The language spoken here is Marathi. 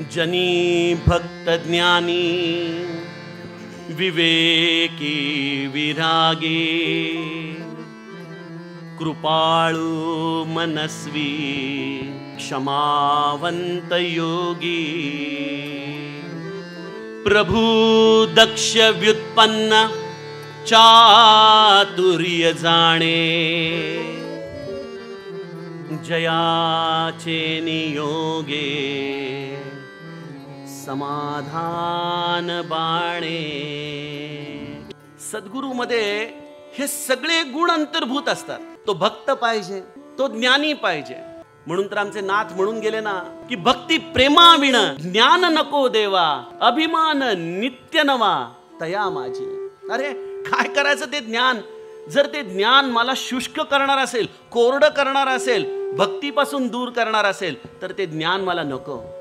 जनी भक्त ज्ञानी विवेकी विरागी कृपाळू मनस्वी क्षमावंत योगी प्रभु दक्ष व्युत्पन्न चातुर्य जाणे जयाचे नियोगे समाधान बाणे। सद्गुरूमध्ये हे सगळे गुण अंतर्भूत असतात। तो भक्त पाहिजे, तो ज्ञानी पाहिजे। म्हणून तर आमचे नाथ म्हणून गेले ना की भक्ती प्रेमाविण ज्ञान नको देवा, अभिमान नित्य नवा तया माझी। अरे काय करायचं ते ज्ञान? जर ते ज्ञान मला शुष्क करणार असेल, कोरडं करणार असेल, भक्तीपासून दूर करणार असेल तर ते ज्ञान मला नको।